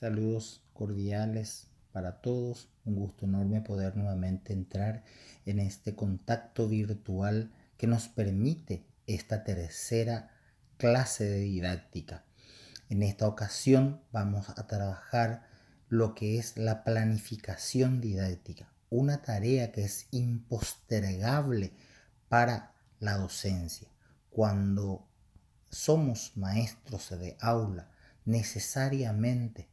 Saludos cordiales para todos. Un gusto enorme poder nuevamente entrar en este contacto virtual que nos permite esta tercera clase de didáctica. En esta ocasión vamos a trabajar lo que es la planificación didáctica, una tarea que es impostergable para la docencia. Cuando somos maestros de aula, necesariamente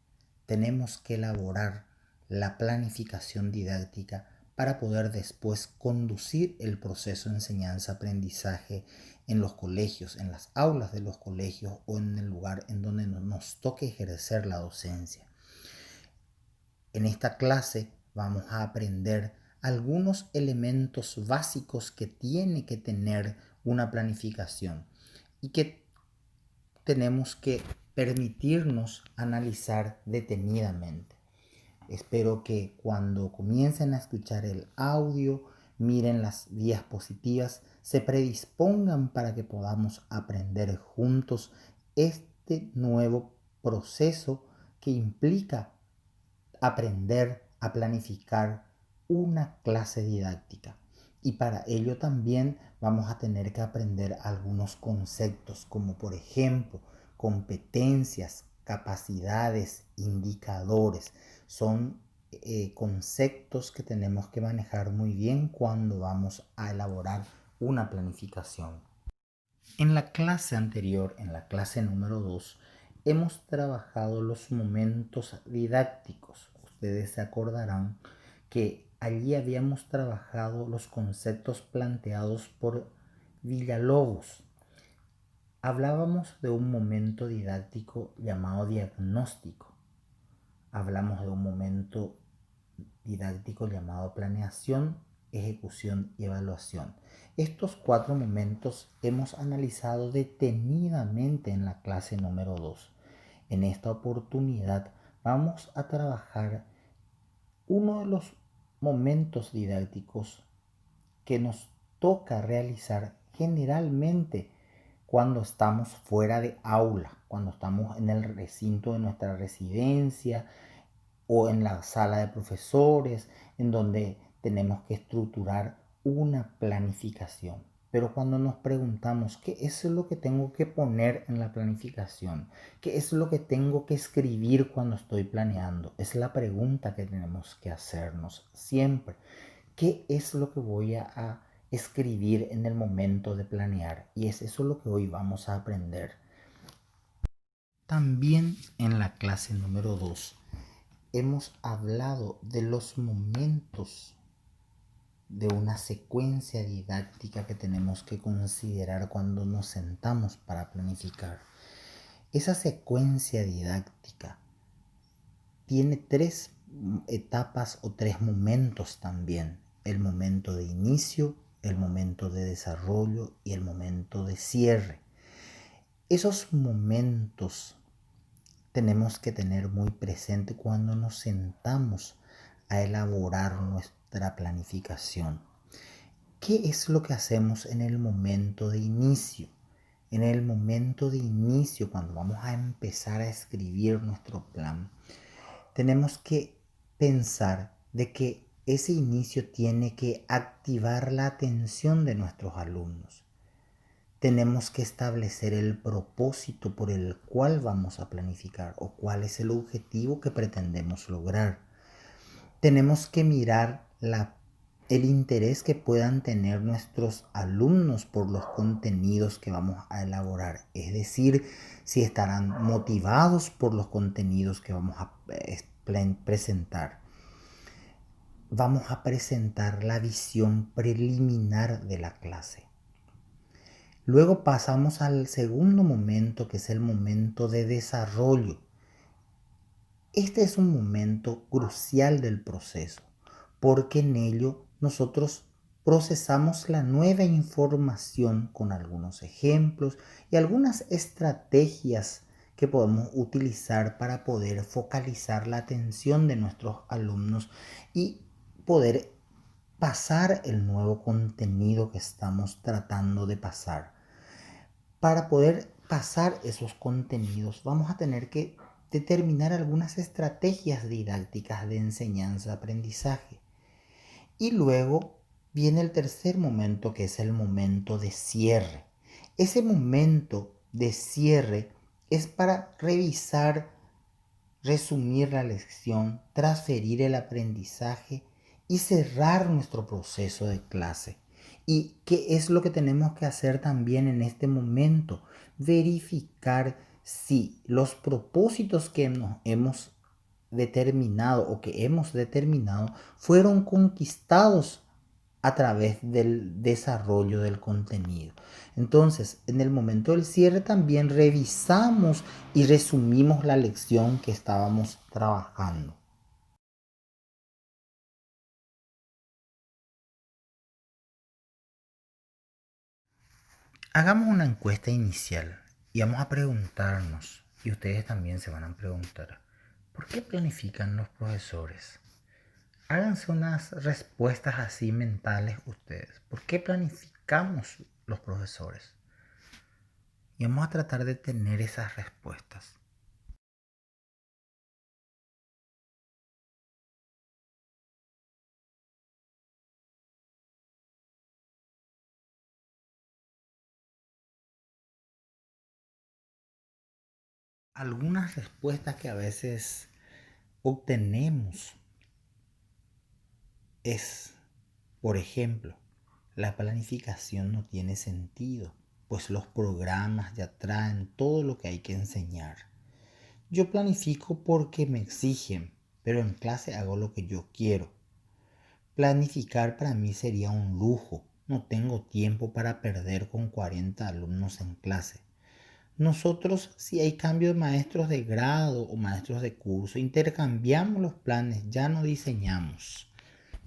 tenemos que elaborar la planificación didáctica para poder después conducir el proceso de enseñanza-aprendizaje en los colegios, en las aulas de los colegios o en el lugar en donde nos toque ejercer la docencia. En esta clase vamos a aprender algunos elementos básicos que tiene que tener una planificación y que tenemos que permitirnos analizar detenidamente. Espero que cuando comiencen a escuchar el audio, miren las diapositivas, se predispongan para que podamos aprender juntos este nuevo proceso que implica aprender a planificar una clase didáctica. Y para ello también vamos a tener que aprender algunos conceptos como por ejemplo competencias, capacidades, indicadores. Son conceptos que tenemos que manejar muy bien cuando vamos a elaborar una planificación. En la clase anterior, en la clase número 2, hemos trabajado los momentos didácticos. Ustedes se acordarán que allí habíamos trabajado los conceptos planteados por Villalobos. Hablábamos de un momento didáctico llamado diagnóstico. Hablamos de un momento didáctico llamado planeación, ejecución y evaluación. Estos 4 momentos hemos analizado detenidamente en la clase número 2. En esta oportunidad vamos a trabajar uno de los momentos didácticos que nos toca realizar generalmente cuando estamos fuera de aula, cuando estamos en el recinto de nuestra residencia o en la sala de profesores, en donde tenemos que estructurar una planificación. Pero cuando nos preguntamos qué es lo que tengo que poner en la planificación, qué es lo que tengo que escribir cuando estoy planeando, es la pregunta que tenemos que hacernos siempre. ¿Qué es lo que voy a escribir en el momento de planear? Y es eso lo que hoy vamos a aprender. También en la clase número 2 hemos hablado de los momentos de una secuencia didáctica que tenemos que considerar cuando nos sentamos para planificar. Esa secuencia didáctica tiene 3 etapas o 3 momentos también. El momento de inicio, el momento de desarrollo y el momento de cierre. Esos momentos tenemos que tener muy presente cuando nos sentamos a elaborar nuestra planificación. ¿Qué es lo que hacemos en el momento de inicio? En el momento de inicio, cuando vamos a empezar a escribir nuestro plan, tenemos que pensar de que ese inicio tiene que activar la atención de nuestros alumnos. Tenemos que establecer el propósito por el cual vamos a planificar o cuál es el objetivo que pretendemos lograr. Tenemos que mirar el interés que puedan tener nuestros alumnos por los contenidos que vamos a elaborar. Es decir, si estarán motivados por los contenidos que vamos a presentar. Vamos a presentar la visión preliminar de la clase. Luego pasamos al segundo momento, que es el momento de desarrollo. Este es un momento crucial del proceso, porque en ello nosotros procesamos la nueva información con algunos ejemplos y algunas estrategias que podemos utilizar para poder focalizar la atención de nuestros alumnos y poder pasar el nuevo contenido que estamos tratando de pasar. Para poder pasar esos contenidos vamos a tener que determinar algunas estrategias didácticas de enseñanza-aprendizaje. Y luego viene el tercer momento, que es el momento de cierre. Ese momento de cierre es para revisar, resumir la lección, transferir el aprendizaje y cerrar nuestro proceso de clase. ¿Y qué es lo que tenemos que hacer también en este momento? Verificar si los propósitos que hemos determinado o que hemos determinado fueron conquistados a través del desarrollo del contenido. Entonces, en el momento del cierre también revisamos y resumimos la lección que estábamos trabajando. Hagamos una encuesta inicial y vamos a preguntarnos, y ustedes también se van a preguntar, ¿por qué planifican los profesores? Háganse unas respuestas así mentales ustedes. ¿Por qué planificamos los profesores? Y vamos a tratar de tener esas respuestas. Algunas respuestas que a veces obtenemos es, por ejemplo, la planificación no tiene sentido, pues los programas ya traen todo lo que hay que enseñar. Yo planifico porque me exigen, pero en clase hago lo que yo quiero. Planificar para mí sería un lujo. No tengo tiempo para perder con 40 alumnos en clase. Nosotros, si hay cambio de maestros de grado o maestros de curso, intercambiamos los planes, ya no diseñamos.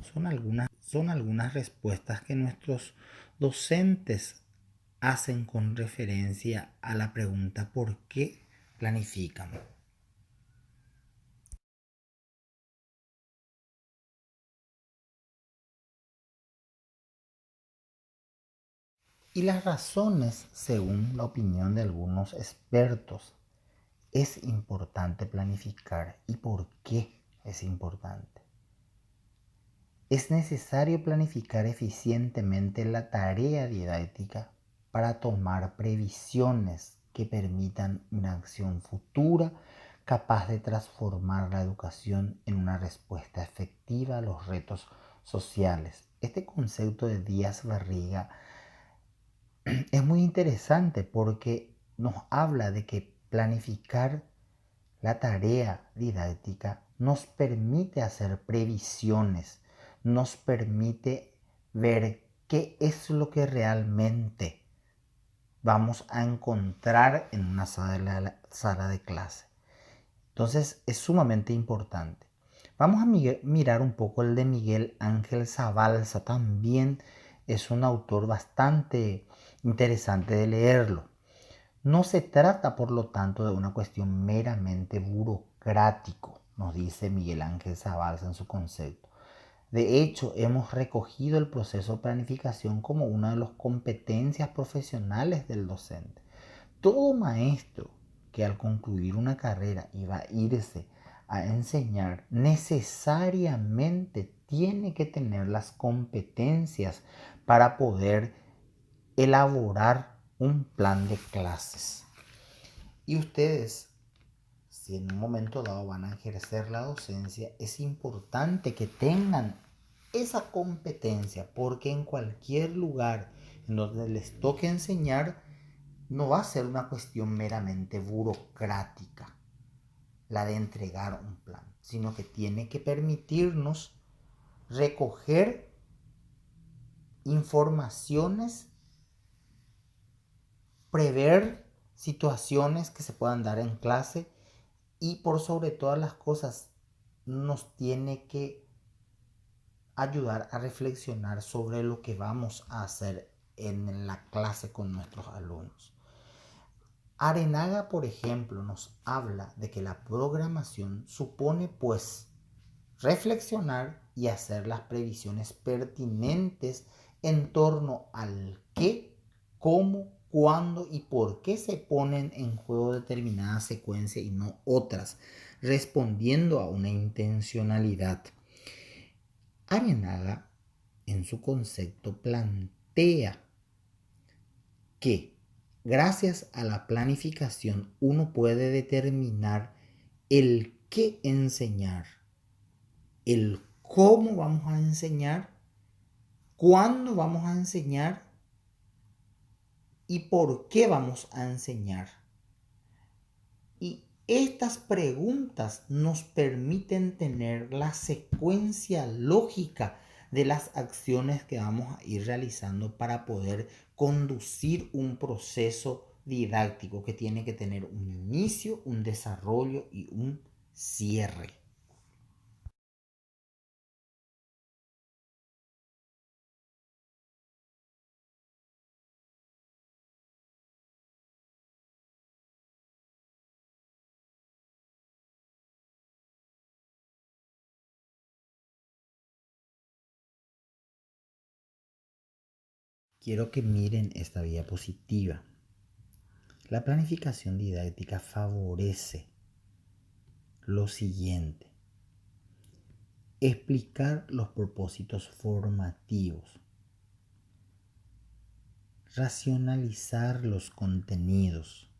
Son algunas respuestas que nuestros docentes hacen con referencia a la pregunta ¿por qué planifican? Y las razones, según la opinión de algunos expertos, es importante planificar. ¿Y por qué es importante? Es necesario planificar eficientemente la tarea didáctica para tomar previsiones que permitan una acción futura capaz de transformar la educación en una respuesta efectiva a los retos sociales. Este concepto de Díaz Barriga es muy interesante porque nos habla de que planificar la tarea didáctica nos permite hacer previsiones, nos permite ver qué es lo que realmente vamos a encontrar en una sala de clase. Entonces es sumamente importante. Vamos a mirar un poco el de Miguel Ángel Zabalza. También es un autor bastante interesante de leerlo. No se trata, por lo tanto, de una cuestión meramente burocrático, nos dice Miguel Ángel Zabalza en su concepto. De hecho, hemos recogido el proceso de planificación como una de las competencias profesionales del docente. Todo maestro que al concluir una carrera iba a irse a enseñar necesariamente tiene que tener las competencias para poder elaborar un plan de clases. Y ustedes, si en un momento dado van a ejercer la docencia, es importante que tengan esa competencia, porque en cualquier lugar en donde les toque enseñar, no va a ser una cuestión meramente burocrática la de entregar un plan, sino que tiene que permitirnos recoger informaciones, prever situaciones que se puedan dar en clase y por sobre todas las cosas nos tiene que ayudar a reflexionar sobre lo que vamos a hacer en la clase con nuestros alumnos. Arenaga, por ejemplo, nos habla de que la programación supone pues reflexionar y hacer las previsiones pertinentes en torno al qué, cómo, cuándo y por qué se ponen en juego determinadas secuencias y no otras, respondiendo a una intencionalidad. Arenaga, en su concepto, plantea que gracias a la planificación uno puede determinar el qué enseñar, el cómo vamos a enseñar, cuándo vamos a enseñar y por qué vamos a enseñar. Y estas preguntas nos permiten tener la secuencia lógica de las acciones que vamos a ir realizando para poder conducir un proceso didáctico que tiene que tener un inicio, un desarrollo y un cierre. Quiero que miren esta diapositiva. La planificación didáctica favorece lo siguiente: explicar los propósitos formativos, racionalizar los contenidos,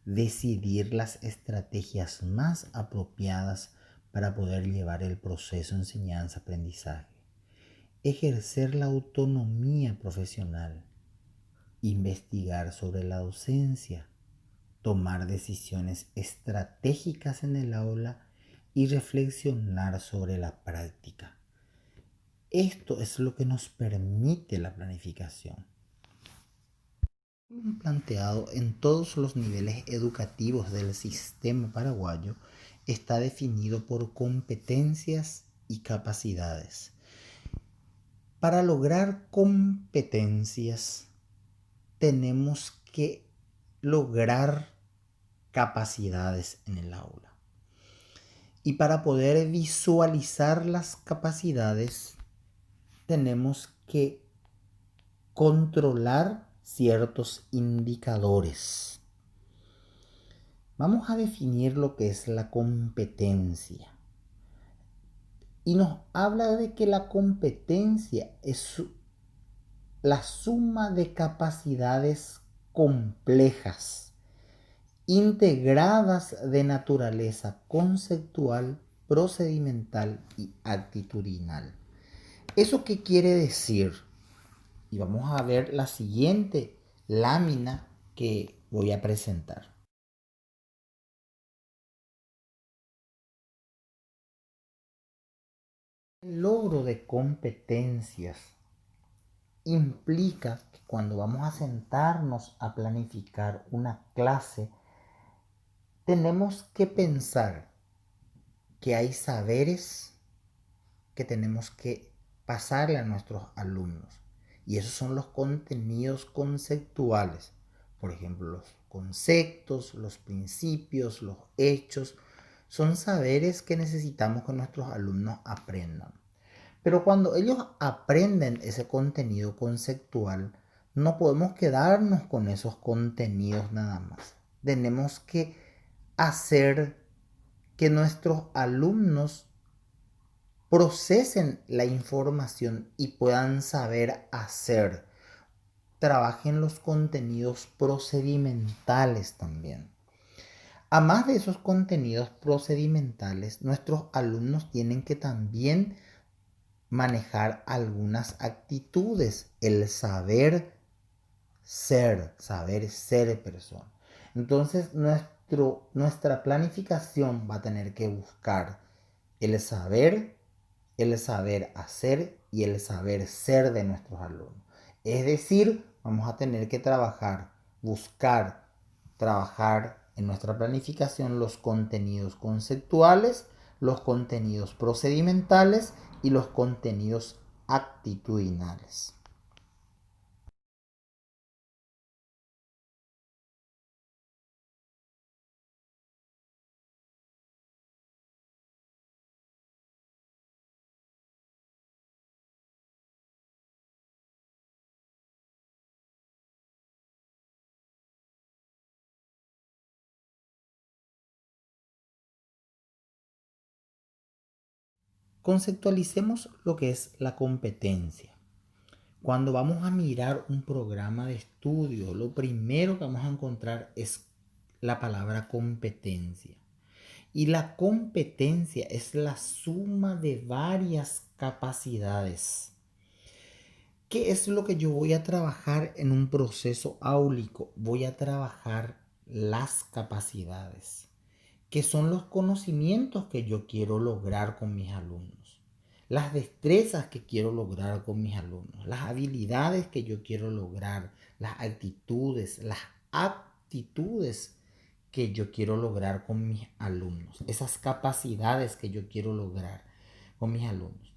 decidir las estrategias más apropiadas para poder llevar el proceso enseñanza-aprendizaje, ejercer la autonomía profesional, investigar sobre la docencia, tomar decisiones estratégicas en el aula y reflexionar sobre la práctica. Esto es lo que nos permite la planificación. Planteado en todos los niveles educativos del sistema paraguayo, está definido por competencias y capacidades. Para lograr competencias, tenemos que lograr capacidades en el aula. Y para poder visualizar las capacidades, tenemos que controlar ciertos indicadores. Vamos a definir lo que es la competencia. Y nos habla de que la competencia es la suma de capacidades complejas, integradas de naturaleza conceptual, procedimental y actitudinal. ¿Eso qué quiere decir? Y vamos a ver la siguiente lámina que voy a presentar. El logro de competencias implica que cuando vamos a sentarnos a planificar una clase, tenemos que pensar que hay saberes que tenemos que pasarle a nuestros alumnos. Y esos son los contenidos conceptuales. Por ejemplo, los conceptos, los principios, los hechos. Son saberes que necesitamos que nuestros alumnos aprendan. Pero cuando ellos aprenden ese contenido conceptual, no podemos quedarnos con esos contenidos nada más. Tenemos que hacer que nuestros alumnos procesen la información y puedan saber hacer. Trabajen los contenidos procedimentales también. A más de esos contenidos procedimentales, nuestros alumnos tienen que también manejar algunas actitudes, el saber ser persona. Entonces nuestra planificación va a tener que buscar el saber hacer y el saber ser de nuestros alumnos. Es decir, vamos a tener que trabajar en nuestra planificación los contenidos conceptuales, los contenidos procedimentales y los contenidos actitudinales. Conceptualicemos lo que es la competencia. Cuando vamos a mirar un programa de estudio, lo primero que vamos a encontrar es la palabra competencia. Y la competencia es la suma de varias capacidades. ¿Qué es lo que yo voy a trabajar en un proceso áulico? Voy a trabajar las capacidades, que son los conocimientos que yo quiero lograr con mis alumnos, las destrezas que quiero lograr con mis alumnos, las habilidades que yo quiero lograr, las actitudes, las aptitudes que yo quiero lograr con mis alumnos, esas capacidades que yo quiero lograr con mis alumnos.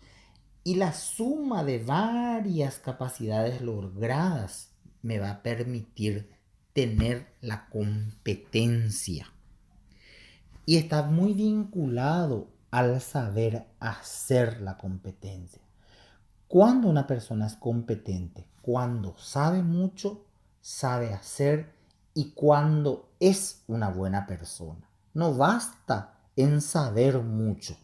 Y la suma de varias capacidades logradas me va a permitir tener la competencia. Y está muy vinculado al saber hacer la competencia. Cuando una persona es competente, cuando sabe mucho, sabe hacer y cuando es una buena persona. No basta en saber mucho,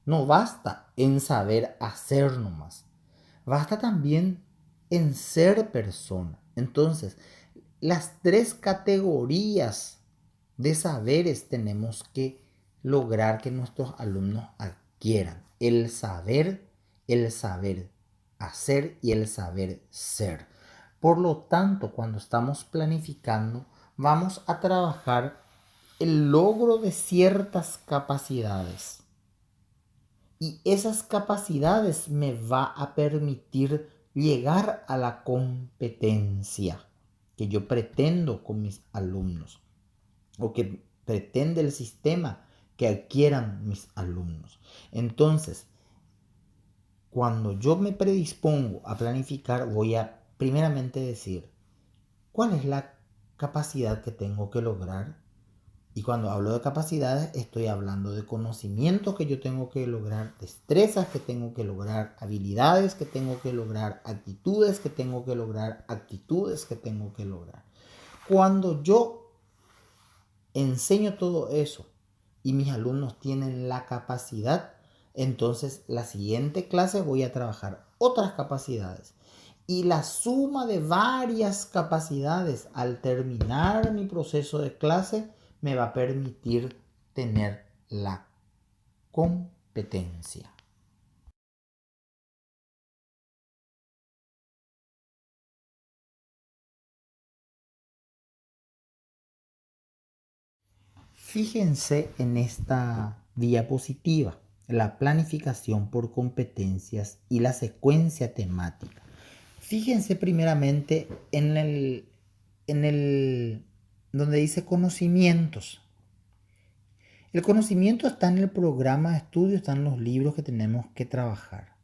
no basta en saber hacer nomás, basta también en ser persona. Entonces, las tres categorías de saberes tenemos que lograr que nuestros alumnos adquieran: el saber hacer y el saber ser. Por lo tanto, cuando estamos planificando, vamos a trabajar el logro de ciertas capacidades. Y esas capacidades me va a permitir llegar a la competencia que yo pretendo con mis alumnos, o que pretende el sistema que adquieran mis alumnos. Entonces, cuando yo me predispongo a planificar, voy a primeramente decir cuál es la capacidad que tengo que lograr. Y cuando hablo de capacidades, estoy hablando de conocimientos que yo tengo que lograr, destrezas que tengo que lograr, habilidades que tengo que lograr, actitudes que tengo que lograr, actitudes que tengo que lograr. Cuando yo enseño todo eso y mis alumnos tienen la capacidad, entonces la siguiente clase voy a trabajar otras capacidades. Y la suma de varias capacidades al terminar mi proceso de clase me va a permitir tener la competencia. Fíjense en esta diapositiva, la planificación por competencias y la secuencia temática. Fíjense primeramente en el donde dice conocimientos. El conocimiento está en el programa de estudio, están los libros que tenemos que trabajar.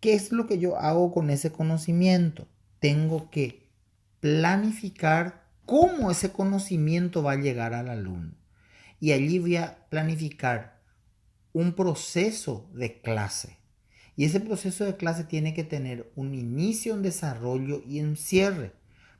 ¿Qué es lo que yo hago con ese conocimiento? Tengo que planificar cómo ese conocimiento va a llegar al alumno. Y allí voy a planificar un proceso de clase. Y ese proceso de clase tiene que tener un inicio, un desarrollo y un cierre.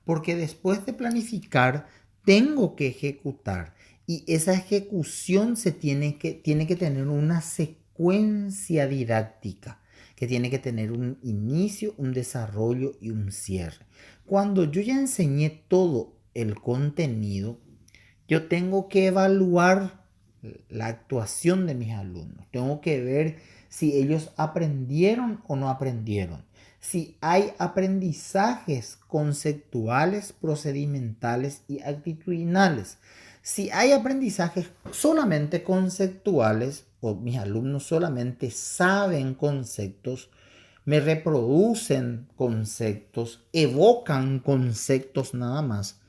Porque después de planificar, tengo que ejecutar. Y esa ejecución tiene que tener una secuencia didáctica, que tiene que tener un inicio, un desarrollo y un cierre. Cuando yo ya enseñé todo el contenido, yo tengo que evaluar la actuación de mis alumnos. Tengo que ver si ellos aprendieron o no aprendieron. Si hay aprendizajes conceptuales, procedimentales y actitudinales. Si hay aprendizajes solamente conceptuales o mis alumnos solamente saben conceptos, me reproducen conceptos, evocan conceptos nada más,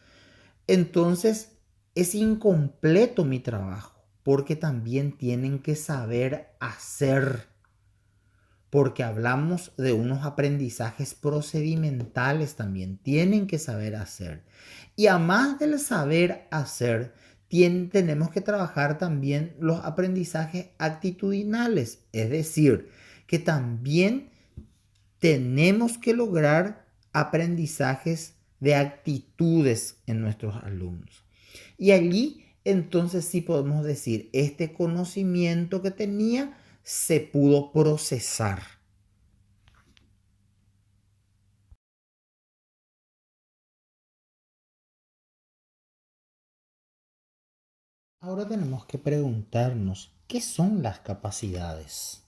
entonces es incompleto mi trabajo, porque también tienen que saber hacer, porque hablamos de unos aprendizajes procedimentales también, tienen que saber hacer. Y además del saber hacer, tenemos que trabajar también los aprendizajes actitudinales, es decir, que también tenemos que lograr aprendizajes de actitudes en nuestros alumnos. Y allí entonces sí podemos decir, este conocimiento que tenía se pudo procesar. Ahora tenemos que preguntarnos, ¿qué son las capacidades?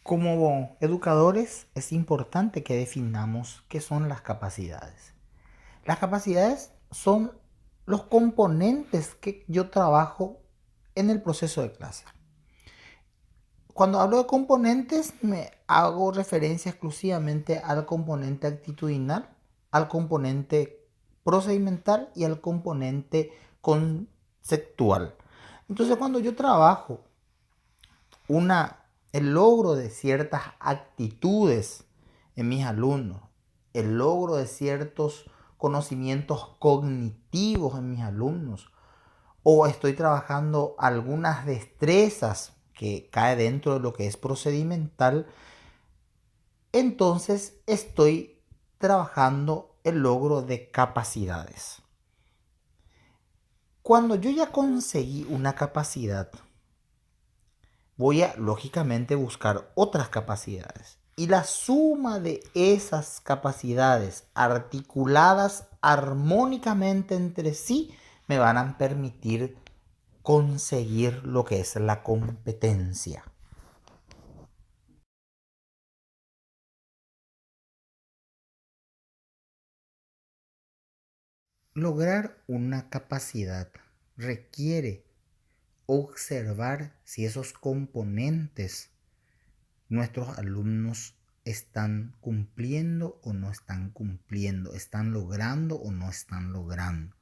Como educadores es importante que definamos qué son las capacidades. Las capacidades son los componentes que yo trabajo en el proceso de clase. Cuando hablo de componentes me hago referencia exclusivamente al componente actitudinal, al componente procedimental y al componente conceptual. Entonces cuando yo trabajo el logro de ciertas actitudes en mis alumnos, el logro de ciertos conocimientos cognitivos en mis alumnos, o estoy trabajando algunas destrezas que cae dentro de lo que es procedimental, entonces estoy trabajando el logro de capacidades. Cuando yo ya conseguí una capacidad, voy a lógicamente buscar otras capacidades. Y la suma de esas capacidades articuladas armónicamente entre sí me van a permitir conseguir lo que es la competencia. Lograr una capacidad requiere observar si esos componentes nuestros alumnos están cumpliendo o no están cumpliendo, están logrando o no están logrando.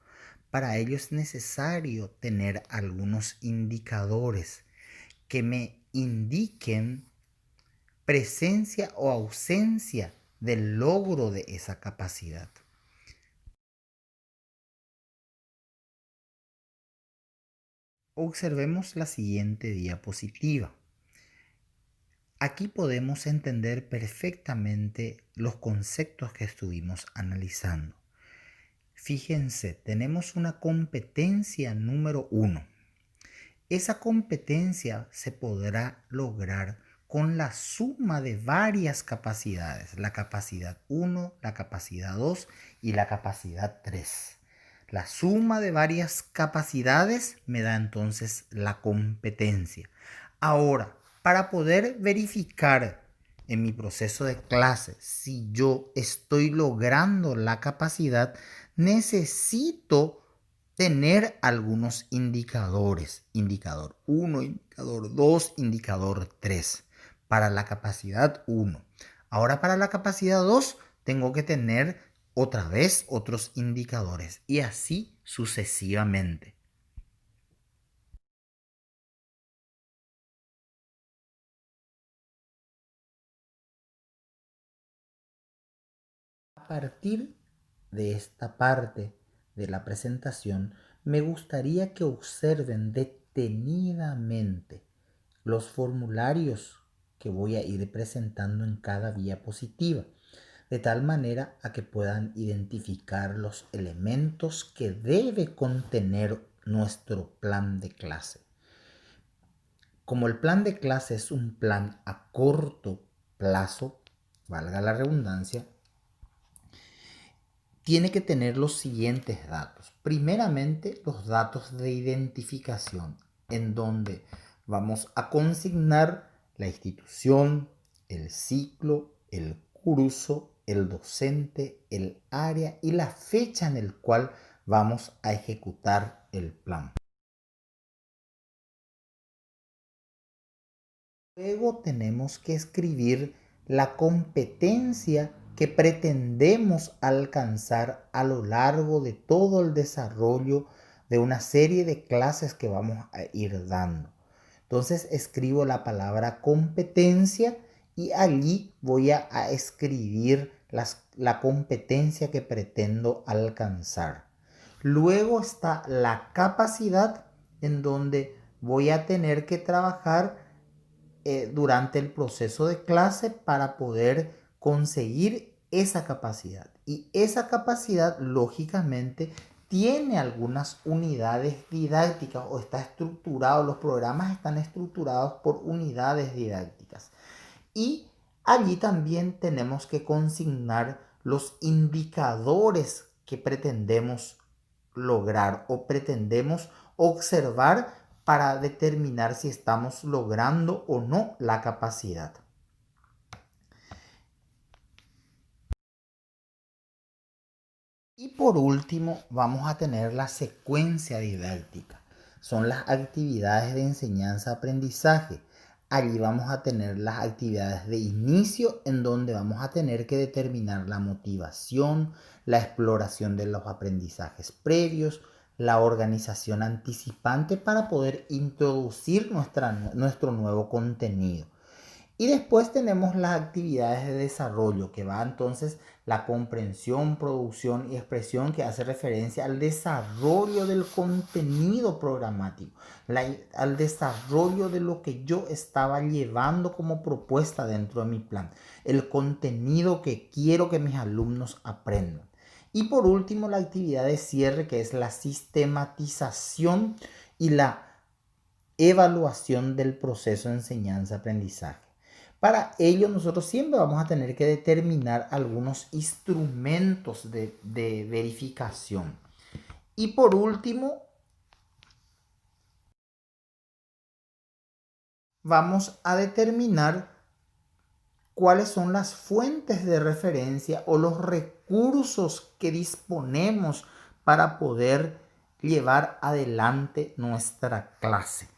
Para ello es necesario tener algunos indicadores que me indiquen presencia o ausencia del logro de esa capacidad. Observemos la siguiente diapositiva. Aquí podemos entender perfectamente los conceptos que estuvimos analizando. Fíjense, tenemos una competencia número 1. Esa competencia se podrá lograr con la suma de varias capacidades, la capacidad 1, la capacidad 2 y la capacidad 3. La suma de varias capacidades me da entonces la competencia. Ahora, para poder verificar en mi proceso de clase si yo estoy logrando la capacidad, necesito tener algunos indicadores. Indicador 1, indicador 2, indicador 3. Para la capacidad 1. Ahora para la capacidad 2 tengo que tener otra vez otros indicadores y así sucesivamente. A partir de esta parte de la presentación, me gustaría que observen detenidamente los formularios que voy a ir presentando en cada diapositiva, de tal manera a que puedan identificar los elementos que debe contener nuestro plan de clase. Como el plan de clase es un plan a corto plazo, valga la redundancia, tiene que tener los siguientes datos. Primeramente, los datos de identificación, en donde vamos a consignar la institución, el ciclo, el curso, el docente, el área y la fecha en el cual vamos a ejecutar el plan. Luego tenemos que escribir la competencia que pretendemos alcanzar a lo largo de todo el desarrollo de una serie de clases que vamos a ir dando. Entonces escribo la palabra competencia y allí voy a escribir la competencia que pretendo alcanzar. Luego está la capacidad en donde voy a tener que trabajar durante el proceso de clase para poder conseguir esa capacidad. Y esa capacidad, lógicamente, tiene algunas unidades didácticas o está estructurado, los programas están estructurados por unidades didácticas. Y allí también tenemos que consignar los indicadores que pretendemos lograr o pretendemos observar para determinar si estamos logrando o no la capacidad. Y por último, vamos a tener la secuencia didáctica. Son las actividades de enseñanza-aprendizaje. Allí vamos a tener las actividades de inicio en donde vamos a tener que determinar la motivación, la exploración de los aprendizajes previos, la organización anticipante para poder introducir nuestro nuevo contenido. Y después tenemos las actividades de desarrollo, que va entonces la comprensión, producción y expresión, que hace referencia al desarrollo del contenido programático, al desarrollo de lo que yo estaba llevando como propuesta dentro de mi plan, el contenido que quiero que mis alumnos aprendan. Y por último, la actividad de cierre, que es la sistematización y la evaluación del proceso de enseñanza-aprendizaje. Para ello nosotros siempre vamos a tener que determinar algunos instrumentos de verificación. Y por último, vamos a determinar cuáles son las fuentes de referencia o los recursos que disponemos para poder llevar adelante nuestra clase.